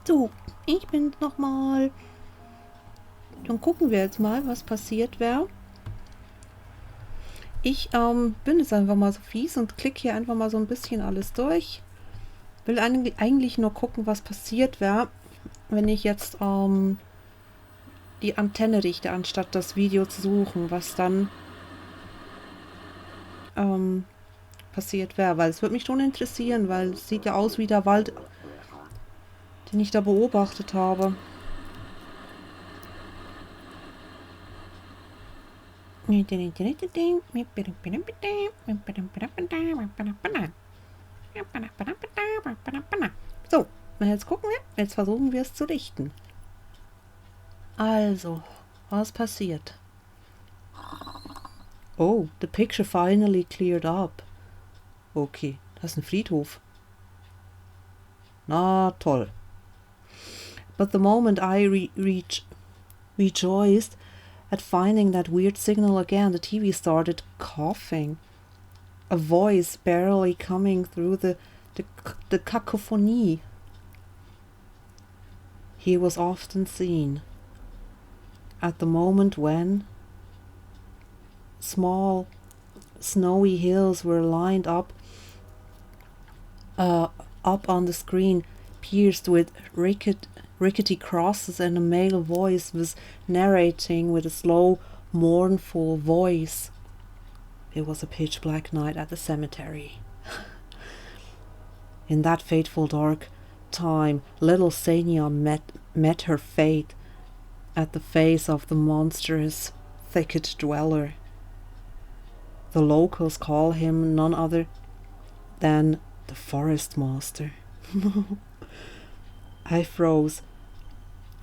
So, ich bin's nochmal. Dann gucken wir jetzt mal, was passiert wäre. Ich bin jetzt einfach mal so fies und klicke hier einfach mal so ein bisschen alles durch. Will eigentlich nur gucken, was passiert wäre, wenn ich jetzt die Antenne richte, anstatt das Video zu suchen, was dann passiert wäre. Weil es würde mich schon interessieren, weil es sieht ja aus wie der Wald, den ich da beobachtet habe. So, und jetzt gucken wir. Jetzt versuchen wir es zu richten. Also, was passiert? Oh, the picture finally cleared up. Okay, das ist ein Friedhof. Na toll. But the moment I rejoiced at finding that weird signal again, the TV started coughing. A voice barely coming through the cacophony. He was often seen at the moment when small snowy hills were lined up on the screen, pierced with rickety crosses, and a male voice was narrating with a slow, mournful voice. It was a pitch-black night at the cemetery. In that fateful dark time, little Senya met her fate at the face of the monstrous thicket dweller. The locals call him none other than the Forest Master. I froze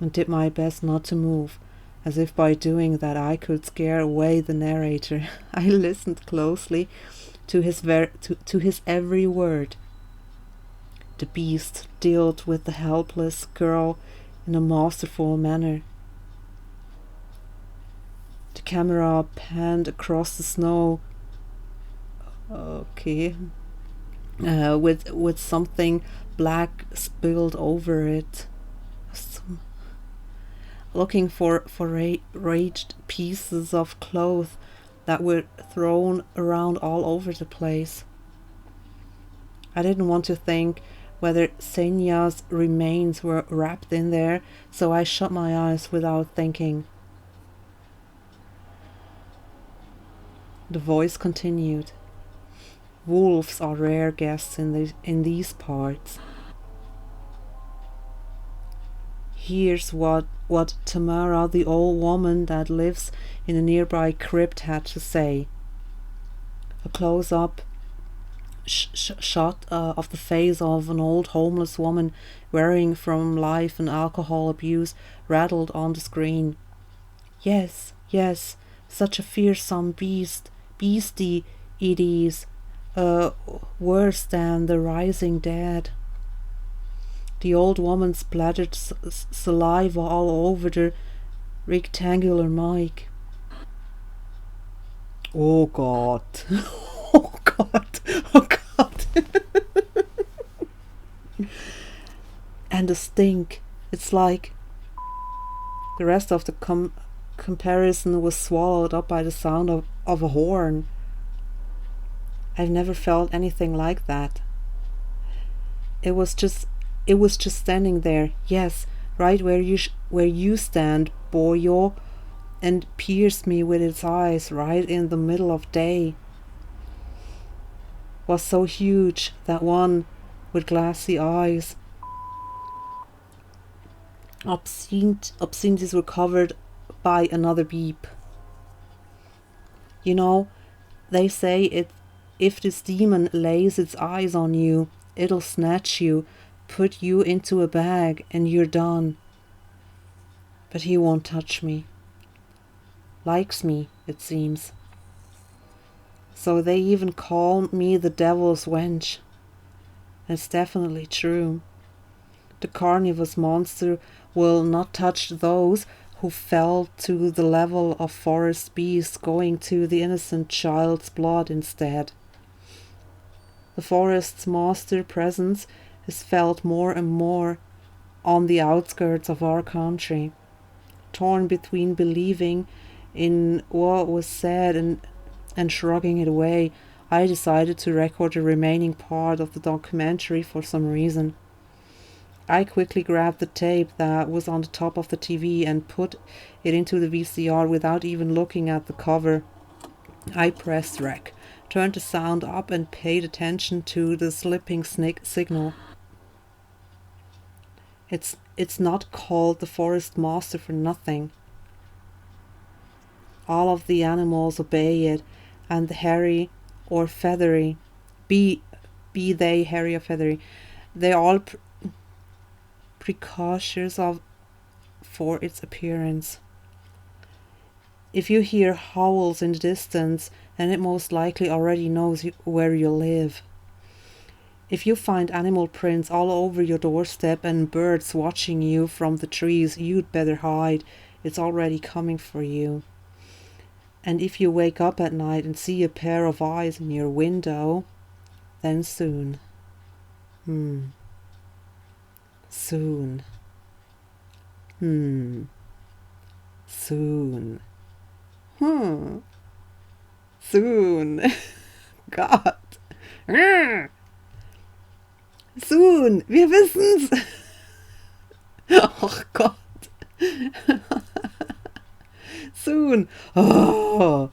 and did my best not to move, as if by doing that I could scare away the narrator. I listened closely to his every word. The beast dealt with the helpless girl in a masterful manner. The camera panned across the snow. Okay. With something black spilled over it. Looking for raged pieces of cloth that were thrown around all over the place. I didn't want to think whether Senya's remains were wrapped in there, so I shut my eyes without thinking. The voice continued. Wolves are rare guests in these parts. Here's what Tamara, the old woman that lives in a nearby crypt, had to say. A close-up shot of the face of an old homeless woman wearing from life and alcohol abuse rattled on the screen. Yes, such a fearsome beastie it is. Worse than the rising dead. The old woman splattered saliva all over the rectangular mic. Oh God. Oh God. Oh God. And the stink. It's like the rest of the comparison was swallowed up by the sound of a horn. I've never felt anything like that. It was just standing there, yes, right where you stand, boyo, and pierced me with its eyes right in the middle of day. Was so huge, that one with glassy eyes. Obscenities were covered by another beep. You know, they say if this demon lays its eyes on you, it'll snatch you, put you into a bag, and you're done. But he won't touch me. Likes me, it seems. So they even call me the devil's wench. It's definitely true. The carnivorous monster will not touch those who fell to the level of forest beasts, going to the innocent child's blood instead. The forest's master presence is felt more and more on the outskirts of our country. Torn between believing in what was said and shrugging it away, I decided to record the remaining part of the documentary for some reason. I quickly grabbed the tape that was on the top of the TV and put it into the VCR without even looking at the cover. I pressed rec, turned the sound up and paid attention to the slipping signal. It's not called the Forest Master for nothing. All of the animals obey it, and the hairy or feathery, be they hairy or feathery, they all precautious for its appearance. If you hear howls in the distance, then it most likely already knows where you live. If you find animal prints all over your doorstep and birds watching you from the trees, you'd better hide. It's already coming for you. And if you wake up at night and see a pair of eyes in your window, then soon. Soon. Soon. Soon. God. Soon. Wir wissen's. Oh Gott. Soon. Oh.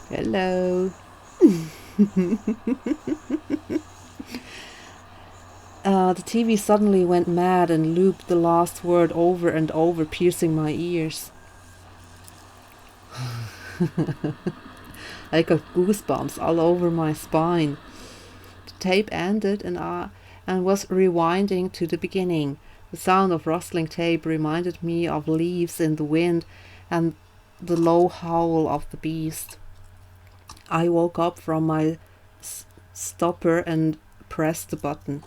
Hello. The TV suddenly went mad and looped the last word over and over, piercing my ears. I got goosebumps all over my spine. The tape ended and was rewinding to the beginning. The sound of rustling tape reminded me of leaves in the wind and the low howl of the beast. I woke up from my stupor and pressed the button.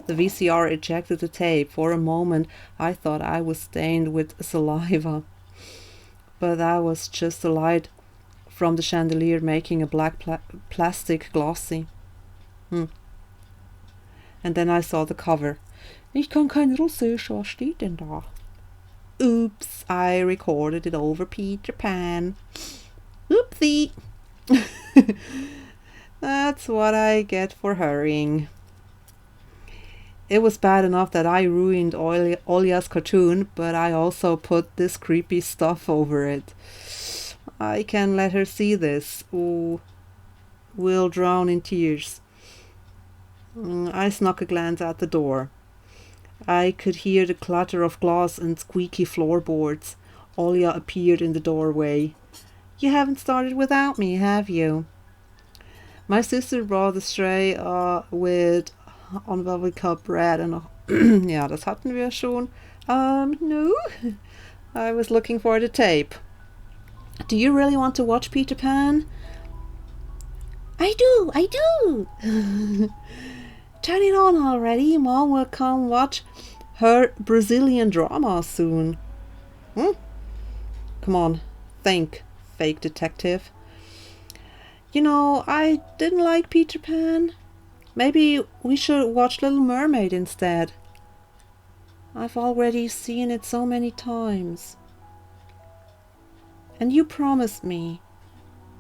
The VCR ejected the tape. For a moment I thought I was stained with saliva, but that was just the light from the chandelier making a black plastic glossy. And then I saw the cover. Ich kann kein Russisch, was steht denn da? Oops, I recorded it over Peter Pan. Oopsie. That's what I get for hurrying. It was bad enough that I ruined Olya's cartoon, but I also put this creepy stuff over it. I can let her see this. Ooh, we'll drown in tears. I snuck a glance at the door. I could hear the clatter of glass and squeaky floorboards. Olya appeared in the doorway. You haven't started without me, have you? My sister brought a tray with unbubbly bread and ja, das hatten wir schon. No. I was looking for the tape. Do you really want to watch Peter Pan? I do. Turn it on already. Mom will come watch her Brazilian drama soon. Come on, think, fake detective. You know, I didn't like Peter Pan. Maybe we should watch Little Mermaid instead. I've already seen it so many times. And you promised me.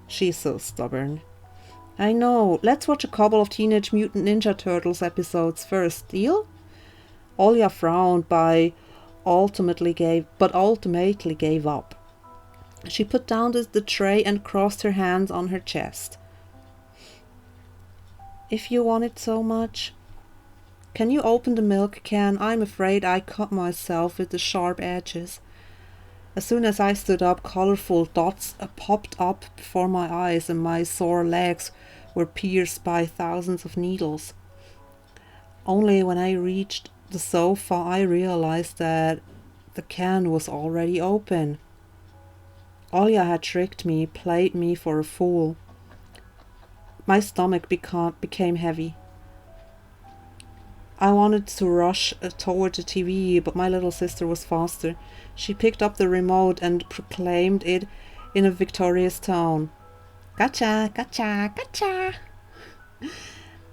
She's so stubborn. I know. Let's watch a couple of Teenage Mutant Ninja Turtles episodes first, deal? Olya frowned but ultimately gave up. She put down the tray and crossed her hands on her chest. If you want it so much. Can you open the milk can? I'm afraid I cut myself with the sharp edges. As soon as I stood up, colorful dots popped up before my eyes and my sore legs were pierced by thousands of needles. Only when I reached the sofa I realized that the can was already open. Olya had tricked me, played me for a fool. My stomach became heavy. I wanted to rush toward the TV, but my little sister was faster. She picked up the remote and proclaimed it in a victorious tone. Gotcha, gotcha, gotcha.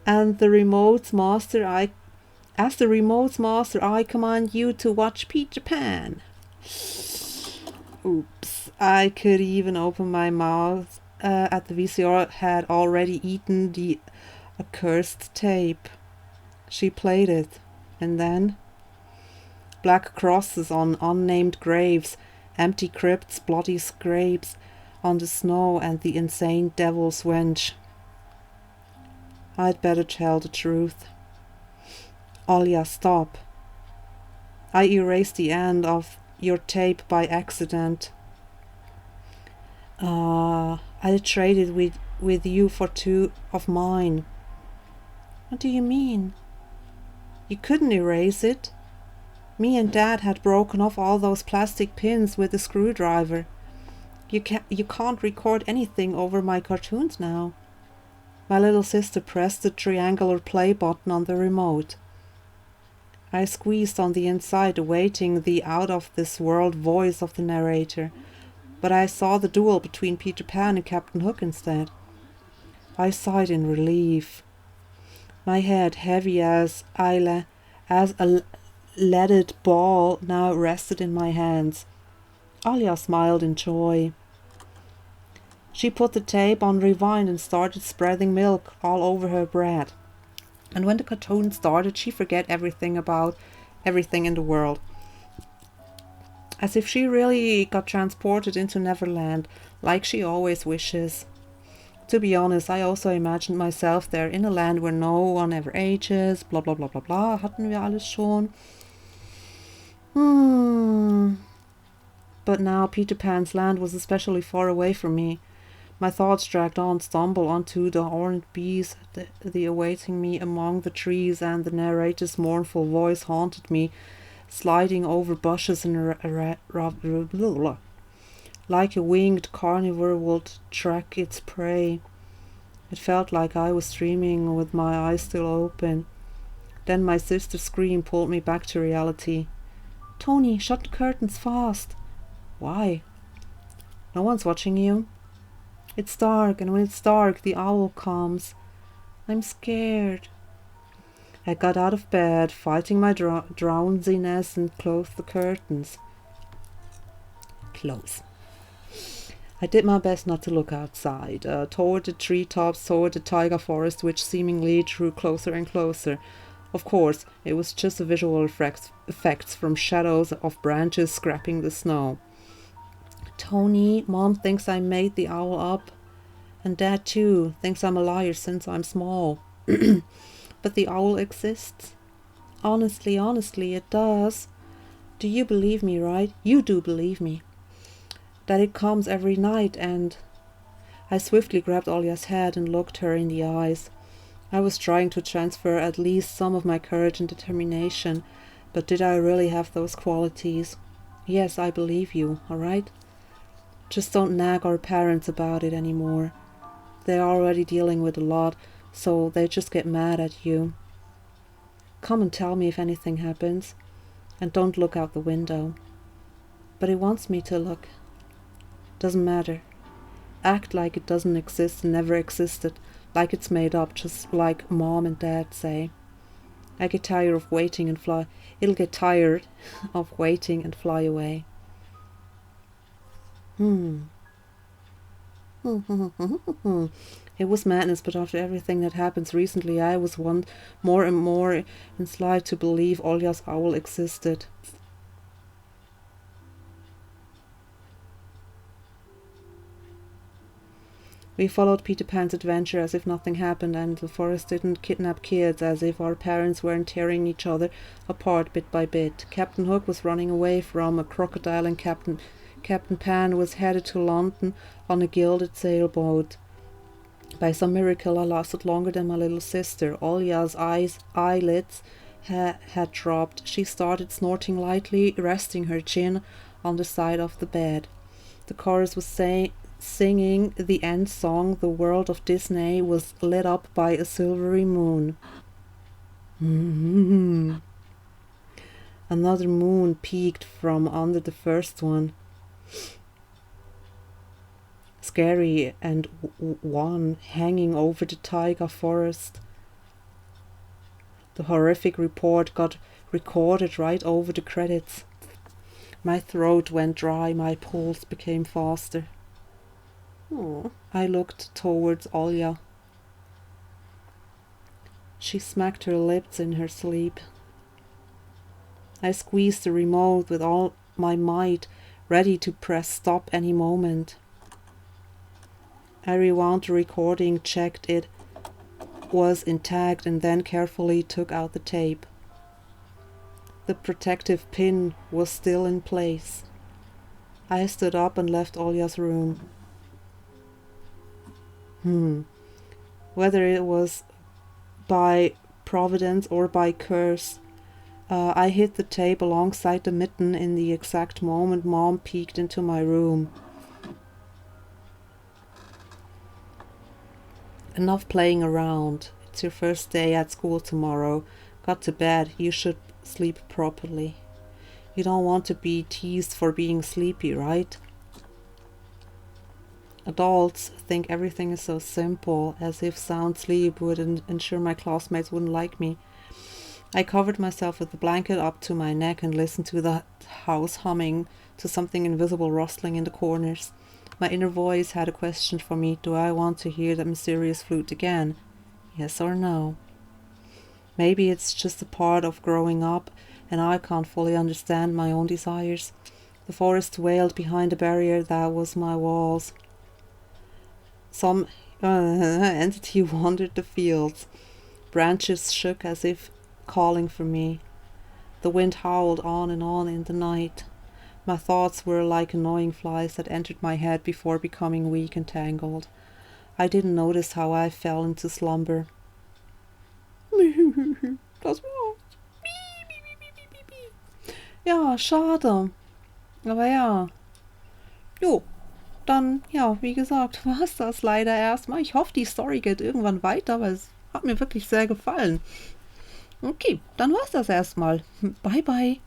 And the remote's master, as the remote's master, I command you to watch Peter Pan. Oops, I could even open my mouth at the VCR had already eaten the accursed tape. She played it, and then black crosses on unnamed graves, empty crypts, bloody scrapes on the snow, and the insane devil's wench. I'd better tell the truth. Olya, stop. I erased the end of your tape by accident. I traded with you for 2 of mine. What do you mean? You couldn't erase it. Me and Dad had broken off all those plastic pins with a screwdriver. You can't record anything over my cartoons now. My little sister pressed the triangular play button on the remote. I squeezed on the inside, awaiting the out-of-this-world voice of the narrator, but I saw the duel between Peter Pan and Captain Hook instead. I sighed in relief. My head, heavy as a leaded ball, now rested in my hands. Olya smiled in joy. She put the tape on rewind and started spreading milk all over her bread. And when the cartoon started, she forget everything about everything in the world. As if she really got transported into Neverland, like she always wishes. To be honest, I also imagined myself there in a land where no one ever ages, blah blah blah blah blah, hatten wir alles schon. But now Peter Pan's land was especially far away from me. My thoughts dragged on, stumbled onto the horned bees, the awaiting me among the trees, and the narrator's mournful voice haunted me, sliding over bushes and like a winged carnivore would track its prey. It felt like I was dreaming with my eyes still open. Then my sister's scream pulled me back to reality. Tony, shut the curtains fast. Why? No one's watching you. It's dark, and when it's dark, the owl comes. I'm scared. I got out of bed, fighting my drowsiness, and closed the curtains. Close. I did my best not to look outside, toward the treetops, toward the taiga forest, which seemingly drew closer and closer. Of course, it was just a visual effects from shadows of branches scraping the snow. Tony, Mom thinks I made the owl up, and Dad too thinks I'm a liar since I'm small. But the owl exists. Honestly, it does. Do you believe me, right? You do believe me. That it comes every night, and... I swiftly grabbed Olya's head and looked her in the eyes. I was trying to transfer at least some of my courage and determination, but did I really have those qualities? Yes, I believe you, all right? Just don't nag our parents about it anymore. They're already dealing with a lot, so they just get mad at you. Come and tell me if anything happens, and don't look out the window. But it wants me to look. Doesn't matter. Act like it doesn't exist and never existed, like it's made up, just like Mom and Dad say. I get tired of waiting and fly. It'll get tired of waiting and fly away. It was madness, but after everything that happens recently, I was more and more enslaved to believe Olya's owl existed. We followed Peter Pan's adventure as if nothing happened, and the forest didn't kidnap kids, as if our parents weren't tearing each other apart bit by bit. Captain Hook was running away from a crocodile, and Captain Pan was headed to London on a gilded sailboat. By some miracle, I lasted longer than my little sister. Olya's eyelids had dropped. She started snorting lightly, resting her chin on the side of the bed. The chorus was singing the end song. The world of Disney was lit up by a silvery moon. Another moon peeked from under the first one. scary and one hanging over the taiga forest. The horrific report got recorded right over the credits. My throat went dry, my pulse became faster. Oh, I looked towards Olya. She smacked her lips in her sleep. I squeezed the remote with all my might, ready to press stop any moment. I rewound the recording, checked it was intact, and then carefully took out the tape. The protective pin was still in place. I stood up and left Olya's room. Whether it was by providence or by curse, I hid the tape alongside the mitten in the exact moment Mom peeked into my room. Enough playing around. It's your first day at school tomorrow. Got to bed. You should sleep properly. You don't want to be teased for being sleepy, right? Adults think everything is so simple, as if sound sleep would ensure my classmates wouldn't like me. I covered myself with the blanket up to my neck and listened to the house humming, to something invisible rustling in the corners. My inner voice had a question for me. Do I want to hear that mysterious flute again? Yes or no? Maybe it's just a part of growing up, and I can't fully understand my own desires. The forest wailed behind a barrier that was my walls. Some entity wandered the fields. Branches shook as if calling for me. The wind howled on in the night. My thoughts were like annoying flies that entered my head before becoming weak and tangled. I didn't notice how I fell into slumber. Das war's. Ja, schade. Aber ja. Jo, dann, ja, wie gesagt, war's das leider erstmal. Ich hoffe, die Story geht irgendwann weiter, weil es hat mir wirklich sehr gefallen. Okay, dann war's das erstmal. Bye, bye.